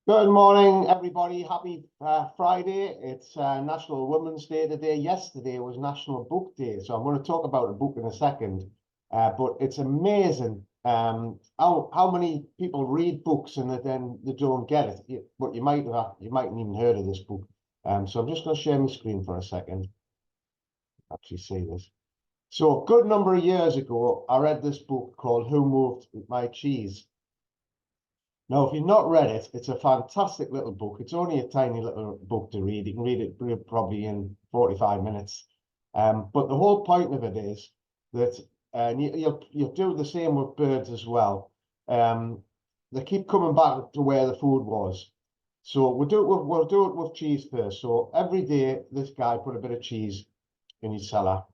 Good morning, everybody. Happy Friday. It's National Women's Day today. Yesterday was National Book Day, so I'm going to talk about a book in a second. But it's amazing how many people read books and then they don't get it. But you mightn't even heard of this book. So I'm just going to share my screen for a second. Actually, see this. So a good number of years ago, I read this book called Who Moved My Cheese? Now, if you've not read it, it's a fantastic little book. It's only a tiny little book to read. You can read it probably in 45 minutes. But the whole point of it is that, and you'll do the same with birds as well. They keep coming back to where the food was. So we'll do it with cheese first. So every day, this guy put a bit of cheese in his cellar,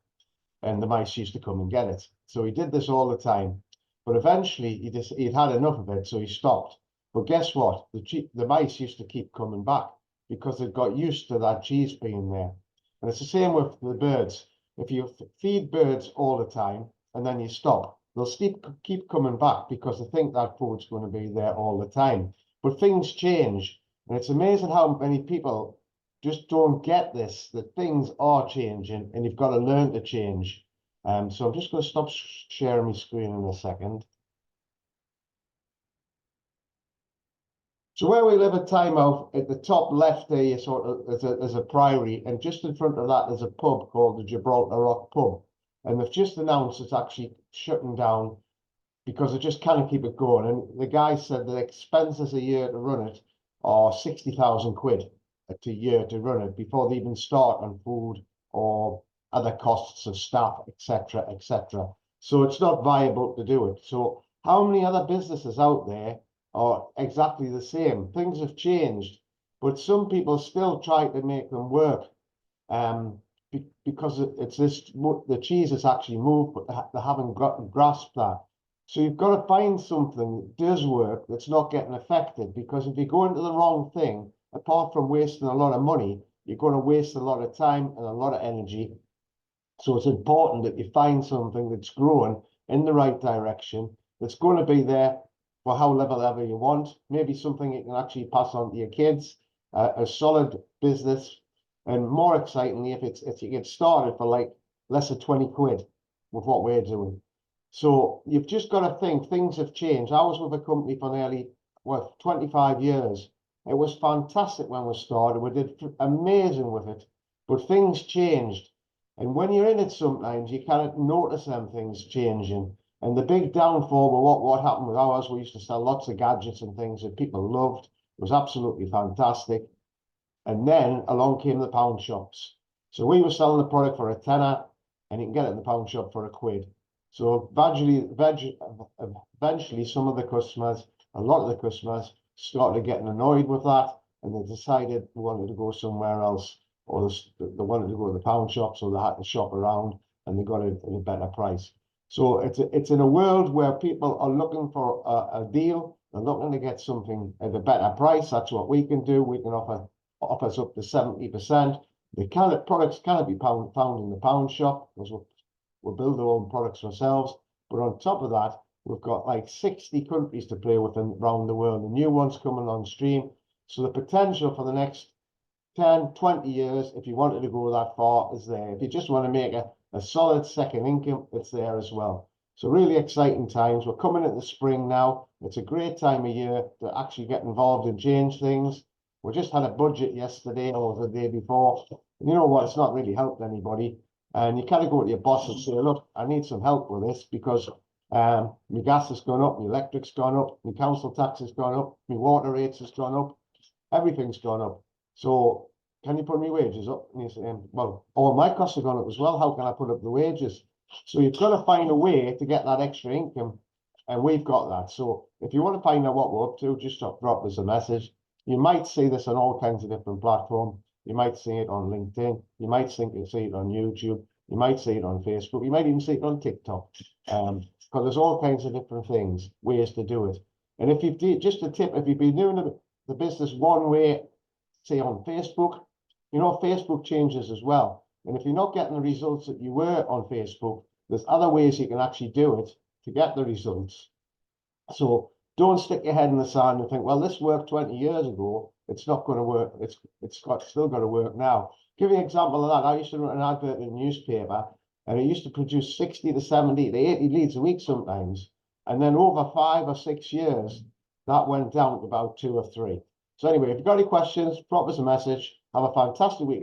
and the mice used to come and get it. So he did this all the time. But eventually, he'd had enough of it, so he stopped. But guess what? The mice used to keep coming back because they'd got used to that cheese being there. And it's the same with the birds. If you feed birds all the time and then you stop, they'll keep coming back because they think that food's going to be there all the time. But things change. And it's amazing how many people just don't get this, that things are changing and you've got to learn to change. So I'm just going to stop sharing my screen in a second. So where we live at Tynemouth, at the top left there, you sort of there's a priory, and just in front of that there's a pub called the Gibraltar Rock Pub, and they've just announced it's actually shutting down because they just can't keep it going. And the guy said the expenses a year to run it are 60,000 quid a year to run it before they even start on food or other costs of staff, etc., etc. So it's not viable to do it. So how many other businesses out there are exactly the same? Things have changed, but some people still try to make them work because it's the cheese has actually moved, but they haven't grasped that. So you've got to find something that does work that's not getting affected, because if you go into the wrong thing, apart from wasting a lot of money, you're going to waste a lot of time and a lot of energy. So it's important that you find something that's growing in the right direction, that's going to be there for however you want. Maybe something you can actually pass on to your kids, a solid business, and more excitingly, if you get started for like less than 20 quid with what we're doing. So you've just got to think things have changed. I was with a company for nearly 25 years. It was fantastic when we started. We did amazing with it, but things changed. And when you're in it, sometimes you can't notice them things changing. And the big downfall with what happened with ours, we used to sell lots of gadgets and things that people loved. It was absolutely fantastic. And then along came the pound shops. So we were selling the product for a tenner, and you can get it in the pound shop for a quid. So eventually some of the customers, a lot of the customers, started getting annoyed with that, and they decided they wanted to go somewhere else, or they wanted to go to the pound shop, so they had to shop around, and they got it at a better price. So it's in a world where people are looking for a deal. They're looking to get something at a better price. That's what we can do. We can offers up to 70%. The products cannot be found in the pound shop, because we'll build our own products ourselves. But on top of that, we've got like 60 countries to play with around the world. The new ones coming on stream. So the potential for the next 10, 20 years, if you wanted to go that far, is there. If you just want to make a solid second income, it's there as well. So really exciting times. We're coming into spring now. It's a great time of year to actually get involved and change things. We just had a budget yesterday or the day before. And you know what? It's not really helped anybody. And you kind of go to your boss and say, look, I need some help with this because my gas has gone up, my electric's gone up, my council tax has gone up, my water rates has gone up, everything's gone up. So can you put my wages up? And you say, well, all my costs have gone up as well. How can I put up the wages? So you've got to find a way to get that extra income. And we've got that. So if you want to find out what we're up to, just drop us a message. You might see this on all kinds of different platforms. You might see it on LinkedIn. You might see it on YouTube. You might see it on Facebook. You might even see it on TikTok. Because there's all kinds of different things, ways to do it. And if you've just a tip, if you've been doing the business one way, say on Facebook, you know, Facebook changes as well. And if you're not getting the results that you were on Facebook, there's other ways you can actually do it to get the results. So Don't stick your head in the sand and think, well, this worked 20 years ago. It's not going to work. Still got to work now. Give you an example of that. I used to run an advert in a newspaper, and it used to produce 60 to 70 to 80 leads a week sometimes. And then over 5 or 6 years, that went down to about 2 or 3. So anyway, if you've got any questions, drop us a message. Have a fantastic week.